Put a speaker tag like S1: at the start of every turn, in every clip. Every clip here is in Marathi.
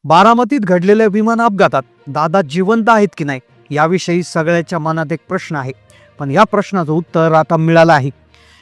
S1: बारामतीत घडलेल्या विमान अपघातात दादा जिवंत आहेत की नाही याविषयी सगळ्याच्या मनात एक प्रश्न आहे. पण या प्रश्नाचं उत्तर आता मिळालं आहे.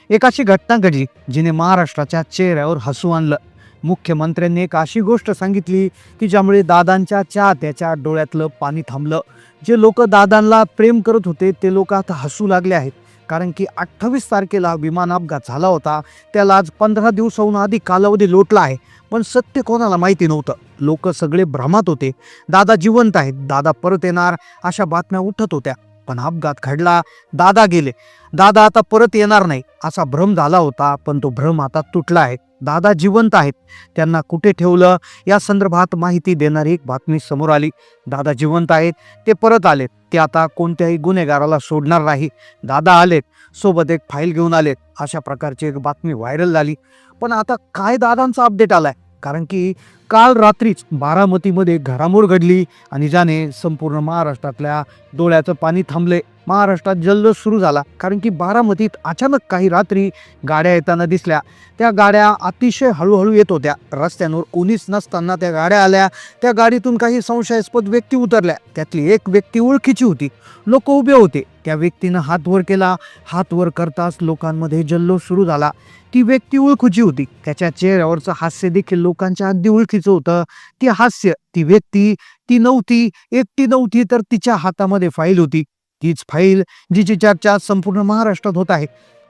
S1: एक अशी घटना घडली जिने महाराष्ट्राच्या चेहऱ्यावर हसू आणलं. मुख्यमंत्र्यांनी एक अशी गोष्ट सांगितली की ज्यामुळे दादांच्या चाहत्याच्या डोळ्यातलं पाणी थांबलं. जे लोक दादांना प्रेम करत होते ते लोक आता हसू लागले आहेत. कारण की 28 तारखेला विमान अपघात झाला होता. त्याला आज 15 दिवसाहून अधिक कालावधी लोटला आहे. पण सत्य कोणाला माहिती नव्हतं. लोक सगळे भ्रमात होते. दादा जिवंत आहेत, दादा परत येणार अशा बातम्या उठत होत्या. पण अपघात घडला, दादा गेले, दादा आता परत येणार नाही असा भ्रम झाला होता. पण तो भ्रम आता तुटला आहे. दादा जिवंत आहेत. त्यांना कुठे ठेवलं या संदर्भात माहिती देणारी एक बातमी समोर आली. दादा जिवंत आहेत, ते परत आलेत. ते आता कोणत्याही गुन्हेगाराला सोडणार नाही. दादा आलेत, सोबत एक फाईल घेऊन आलेत अशा प्रकारची एक बातमी व्हायरल झाली. पण आता काय दादांचा अपडेट आलाय? कारण की काल रात्रीच बारामतीमध्ये घडामोड घडली आणि ज्याने संपूर्ण महाराष्ट्रातल्या डोळ्याचं पाणी थांबले. महाराष्ट्रात जल्लोष सुरू झाला. कारण की बारामतीत अचानक काही रात्री गाड्या येताना दिसल्या. त्या गाड्या अतिशय हळूहळू येत होत्या. रस्त्यांवर कोणीच नसताना त्या गाड्या आल्या. त्या गाडीतून काही संशयास्पद व्यक्ती उतरल्या. त्यातली एक व्यक्ती ओळखीची होती. लोक उभे होते. त्या व्यक्तीनं हात वर केला. हात वर करताच लोकांमध्ये जल्लोष सुरू झाला. ती व्यक्ती ओळखीची होती. त्याच्या चेहऱ्यावरचं हास्य देखील लोकांच्या अगदी ओळखीचं होतं. ती हास्य, ती व्यक्ती ती नव्हती, एकटी नव्हती, तर तिच्या हातामध्ये फाईल होती. तीच फाईल जिची चर्चा संपूर्ण महाराष्ट्रात होत आहे.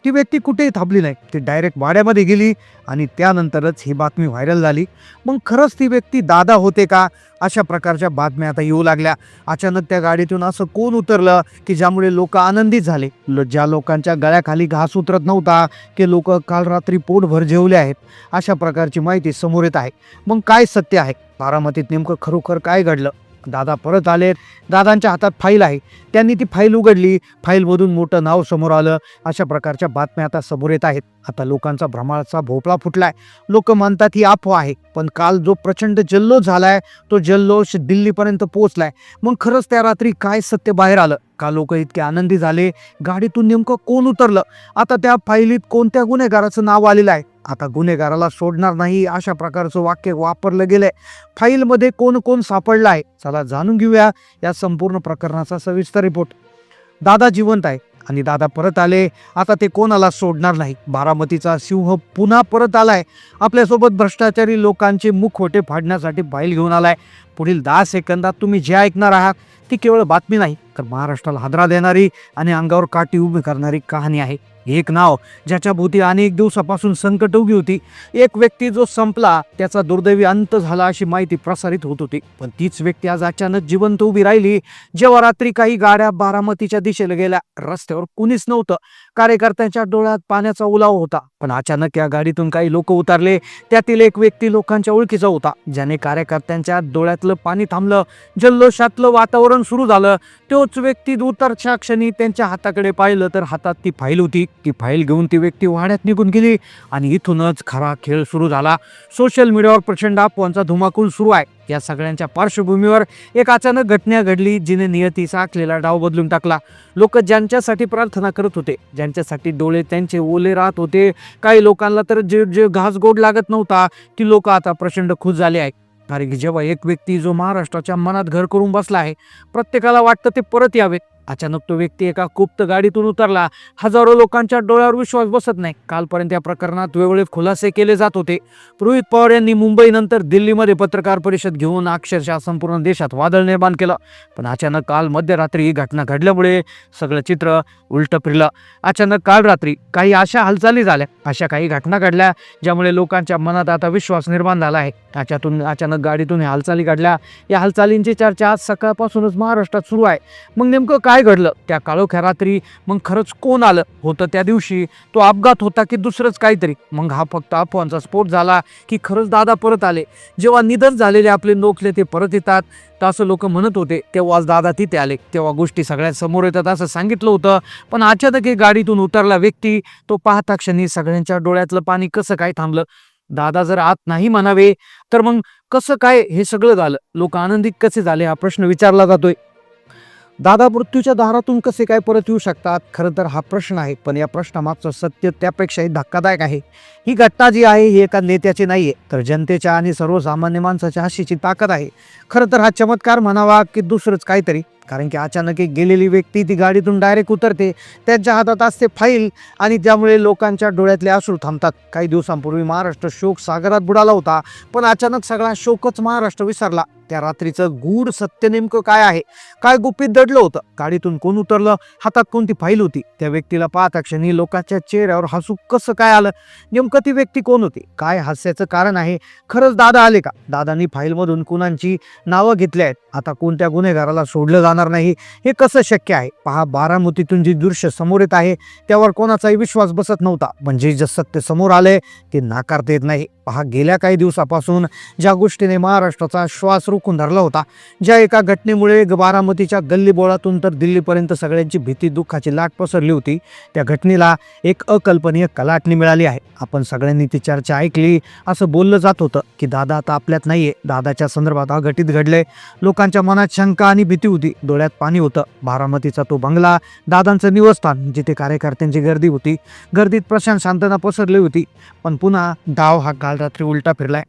S1: ती व्यक्ती कुठेही थांबली नाही. ती डायरेक्ट वाड्यामध्ये गेली आणि त्यानंतरच ही बातमी व्हायरल झाली. मग खरंच ती व्यक्ती दादा होते का अशा प्रकारच्या बातम्या आता येऊ लागल्या. अचानक त्या गाडीतून असं कोण उतरलं की ज्यामुळे लोक आनंदित झाले. ज्या लोकांच्या गळ्याखाली घास उतरत नव्हता ते लोक काल रात्री पोटभर जेवले आहेत अशा प्रकारची माहिती समोर येत आहे. मग काय सत्य आहे? बारामतीत नेमकं खरोखर काय घडलं? दादा परत आले, दादांच्या हातात फाईल आहे, त्यांनी ती फाईल उघडली, फाईलमधून मोठं नाव समोर आलं अशा प्रकारच्या बातम्या आता समोर येत आहेत. आता लोकांचा भ्रमाचा भोपळा फुटलाय. लोक म्हणतात ही अफवा आहे. पण काल जो प्रचंड जल्लोष झालाय तो जल्लोष दिल्लीपर्यंत पोहोचलाय. मग खरंच त्या रात्री काय सत्य बाहेर आलं? का लोक इतके आनंदी झाले? गाडीतून नेमकं कोण उतरलं? आता त्या फाईलीत कोणत्या गुन्हेगाराचं नाव आलेलं आहे? आता गुन्हेगाराला सोडणार नाही अशा प्रकारचं वाक्य वापरलं गेलंय. फाईलमध्ये कोण कोण सापडलं आहे? चला जाणून घेऊया या संपूर्ण प्रकरणाचा सविस्तर रिपोर्ट. दादा जिवंत आहे आणि दादा परत आले. आता ते कोणाला सोडणार नाही. बारामतीचा सिंह पुन्हा परत आलाय. आपल्यासोबत भ्रष्टाचारी लोकांचे मुखवटे फाडण्यासाठी फाईल घेऊन आलाय. पुढील 10 सेकंदात तुम्ही जे ऐकणार आहात ती केवळ बातमी नाही, तर महाराष्ट्राला हादरा देणारी आणि अंगावर काठी उभी करणारी कहाणी आहे. एक नाव ज्याच्या भोवती अनेक दिवसापासून संकट उभी होती. एक व्यक्ती जो संपला, त्याचा दुर्दैवी अंत झाला अशी माहिती प्रसारित होत होती. पण तीच व्यक्ती आज अचानक जिवंत उभी राहिली. जेव्हा रात्री काही गाड्या बारामतीच्या दिशेला गेल्या, रस्त्यावर कुणीच नव्हतं. कार्यकर्त्यांच्या डोळ्यात पाण्याचा ओलावा होता. पण अचानक या गाडीतून काही लोक उतरले. त्यातील एक व्यक्ती लोकांच्या ओळखीचा होता, ज्याने कार्यकर्त्यांच्या डोळ्यातलं पाणी थांबलं. जल्लोषातलं वातावरण सुरू झालं. तोच व्यक्ती उतरच्या क्षणी त्यांच्या हाताकडे पाहिलं तर हातात ती फाईल होती. ती फाईल घेऊन ती व्यक्ती वाड्यात निघून गेली आणि इथूनच खरा खेळ सुरू झाला. सोशल मीडियावर प्रचंड अफवांचा धुमाकूळ सुरू आहे. या सगळ्यांच्या पार्श्वभूमीवर एक अचानक घटना घडली जिने नियतीचा आखलेला डाव बदलून टाकला. लोक ज्यांच्यासाठी प्रार्थना करत होते, ज्यांच्यासाठी डोळे त्यांचे ओले राहत होते, काही लोकांना तर जे घास गोड लागत नव्हता, ती लोक आता प्रचंड खुश झाले आहेत. कारण की जेव्हा एक व्यक्ती जो महाराष्ट्राच्या मनात घर करून बसला आहे, प्रत्येकाला वाटतं ते परत यावे. अचानक तो व्यक्ती एका गुप्त गाडीतून उतरला. हजारो लोकांच्या डोळ्यावर विश्वास बसत नाही. कालपर्यंत या प्रकरणात वेगवेगळे खुलासे केले जात होते. रोहित पवार यांनी मुंबईनंतर दिल्लीमध्ये पत्रकार परिषद घेऊन अक्षरशः संपूर्ण देशात वादळ निर्माण केलं. पण अचानक काल मध्यरात्री ही घटना घडल्यामुळे सगळं चित्र उलटं फिरलं. अचानक काल रात्री काही अशा हालचाली झाल्या, अशा काही घटना घडल्या ज्यामुळे लोकांच्या मनात आता विश्वास निर्माण झाला आहे. त्याच्यातून अचानक गाडीतून हालचाली घडल्या. या हालचालींची चर्चा आज सकाळपासूनच महाराष्ट्रात सुरू आहे. मग नेमकं काय घडलं त्या काळोख्या रात्री? मग खरंच कोण आलं होतं त्या दिवशी? तो अपघात होता की दुसरंच काहीतरी? मग हा फक्त अफवांचा स्फोट झाला की खरंच दादा परत आले? जेव्हा निधन झालेले आपले नोखले ते परत येतात तर असं लोक म्हणत होते, तेव्हाच दादा तिथे आले, तेव्हा गोष्टी सगळ्यात समोर येतात असं सांगितलं होतं. पण अचानक एक गाडीतून उतरला व्यक्ती, तो पाहता क्षणी सगळ्यांच्या डोळ्यातलं पाणी कसं काय थांबलं? दादा जर आत नाही म्हणावे तर मग कसं काय हे सगळं झालं? लोक आनंदित कसे झाले हा प्रश्न विचारला जातोय. दादा मृत्यूच्या दारातून कसे काय परत येऊ शकतात? खरं तर हा प्रश्न आहे, पण या प्रश्नामागचं सत्य त्यापेक्षाही धक्कादायक आहे. ही घटना जी आहे ही एका नेत्याची नाहीये, तर जनतेच्या आणि सर्वसामान्य माणसाच्या हशीची ताकद आहे. खरं तर हा चमत्कार म्हणावा की दुसरंच काहीतरी, कारण की अचानक एक गेलेली व्यक्ती ती गाडीतून डायरेक्ट उतरते, त्यांच्या हातात असते फाईल आणि त्यामुळे लोकांच्या डोळ्यातले अश्रू थांबतात. काही दिवसांपूर्वी महाराष्ट्र शोक सागरात बुडाला होता, पण अचानक सगळा शोकच महाराष्ट्र विसरला. त्या रात्रीचं गूढ सत्य नेमकं काय आहे? काय गुपित दडलं होतं? गाडीतून कोण उतरलं? हातात कोणती फाईल होती? त्या व्यक्तीला पाहता क्षणी लोकांच्या चेहऱ्यावर हसू कसं काय आलं? नेमकं ती व्यक्ती कोण होती? काय हास्याचं कारण आहे? खरंच दादा आले का? दादांनी फाईलमधून कुणाची नावं घेतली आहेत? आता कोणत्या गुन्हेगाराला सोडलं जाणार नाही हे कसं शक्य आहे? पहा, बारामतीतून जी दृश्य समोर येत आहे त्यावर कोणाचाही विश्वास बसत नव्हता, म्हणजे जे सत्य समोर आलंय ते नाकारता येत नाही. पहा, गेल्या काही दिवसापासून ज्या गोष्टीने महाराष्ट्राचा श्वास रोखून धरला होता, ज्या एका घटनेमुळे बारामतीच्या गल्लीबोळातून तर दिल्लीपर्यंत सगळ्यांची भीती दुःखाची लाट पसरली होती, त्या घटनेला एक अकल्पनीय कलाटणी मिळाली आहे. आपण सगळ्यांनी ती चर्चा ऐकली. असं बोललं जात होतं की दादा आता आपल्यात नाहीये. दादाच्या संदर्भात अघटित घडले. लोकांच्या मनात शंका आणि भीती होती, डोळ्यात पाणी होतं. बारामतीचा तो बंगला, दादांचं निवासस्थान, जिथे कार्यकर्त्यांची गर्दी होती, गर्दीत प्रशांत शांतता पसरली होती. पण पुन्हा डाव हा काल रात्री उलटा फिरलाय.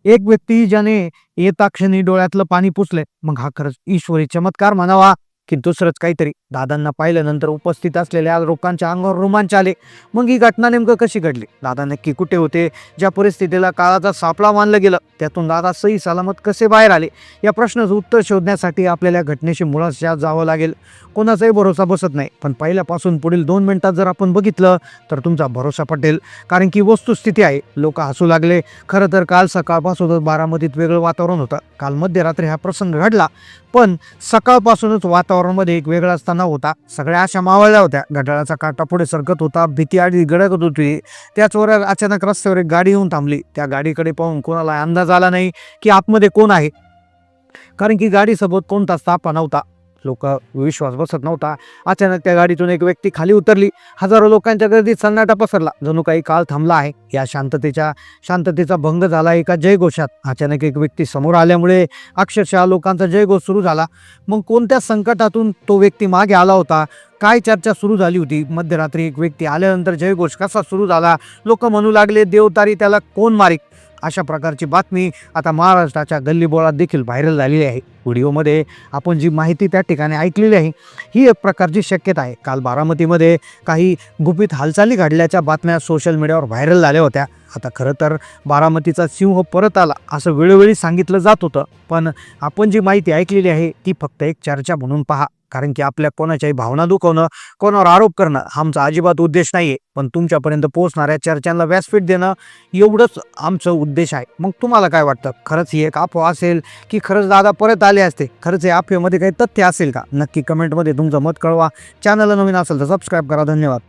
S1: एक व्यक्ती ज्याने येता क्षणी डोळ्यातलं पाणी पुसले, मग हा खरंच ईश्वरी चमत्कार म्हणावा की दुसरंच काहीतरी? दादांना पाहिल्यानंतर उपस्थित असलेल्या लोकांच्या अंगावर रोमांच आले. मग ही घटना नेमकं कशी घडली? दादा नक्की कुठे होते? ज्या परिस्थितीला काळाचा सापळा मानलं गेलं, त्यातून दादा सही सलामत कसे बाहेर आले? या प्रश्नाचं उत्तर शोधण्यासाठी आपल्याला घटनेशी मुळात जावं लागेल. कोणाचाही भरोसा बसत नाही, पण पहिल्यापासून पुढील 2 मिनिटात जर आपण बघितलं तर तुमचा भरोसा पटेल. कारण की वस्तुस्थिती आहे. लोक हसू लागले. खरं तर काल सकाळपासूनच बारामतीत वेगळं वातावरण होतं. काल मध्यरात्री हा प्रसंग घडला, पण सकाळपासूनच वातावरणामध्ये एक वेगळाच तणाव होता. सगळ्या आशा मावळल्या होत्या. घड्याळाचा काटा पुढे सरकत होता. भीती आधी गडगत होती. त्याचवर अचानक रस्त्यावर एक गाडी येऊन थांबली. त्या गाडीकडे पाहून कोणाला अंदाज आला नाही की आतमध्ये कोण आहे, कारण की गाडीसोबत कोणताच ताफा नव्हता. लोक विश्वास बसत नव्हता. अचानक त्या गाडीतून एक व्यक्ती खाली उतरली. हजारो लोकांच्या गर्दीत सन्नाटा पसरला. जणू काही काळ थांबला आहे. या शांततेचा भंग झाला एका जयघोषात. अचानक एक व्यक्ती समोर आल्यामुळे अक्षरशः लोकांचा जयघोष सुरू झाला. मग कोणत्या संकटातून तो व्यक्ती मागे आला होता? काय चर्चा सुरू झाली होती? मध्यरात्री एक व्यक्ती आल्यानंतर जयघोष कसा सुरू झाला? लोक म्हणू लागले, देवतारी त्याला कोण मारिक? अशा प्रकारची बातमी आता महाराष्ट्राच्या गल्लीबोळात देखील व्हायरल झालेली आहे. व्हिडिओमध्ये आपण जी माहिती त्या ठिकाणी ऐकलेली आहे ही एक प्रकारची शक्यता आहे. काल बारामतीमध्ये काही गुपित हालचाली घडल्याच्या बातम्या सोशल मीडियावर व्हायरल झाल्या होत्या. आता खरं तर बारामतीचा सिंह परत आला असं वेळोवेळी सांगितलं जात होतं, पण आपण जी माहिती ऐकलेली आहे ती फक्त एक चर्चा म्हणून पहा. कारण की आपल्या कोणाच्याही भावना दुखवणं, कोणावर आरोप करणं हा आमचा अजिबात उद्देश नाहीये. पण तुमच्यापर्यंत पोहोचणाऱ्या चर्चांना व्यासपीठ देणं एवढंच आमचं उद्देश आहे. मग तुम्हाला काय वाटतं? खरंच ही एक अफवा असेल की खरंच दादा परत आले असते? खरंच या अफवेमध्ये काही तथ्य असेल का? नक्की कमेंटमध्ये तुमचं मत कळवा. चॅनलला नवीन असेल तर सबस्क्राईब करा. धन्यवाद.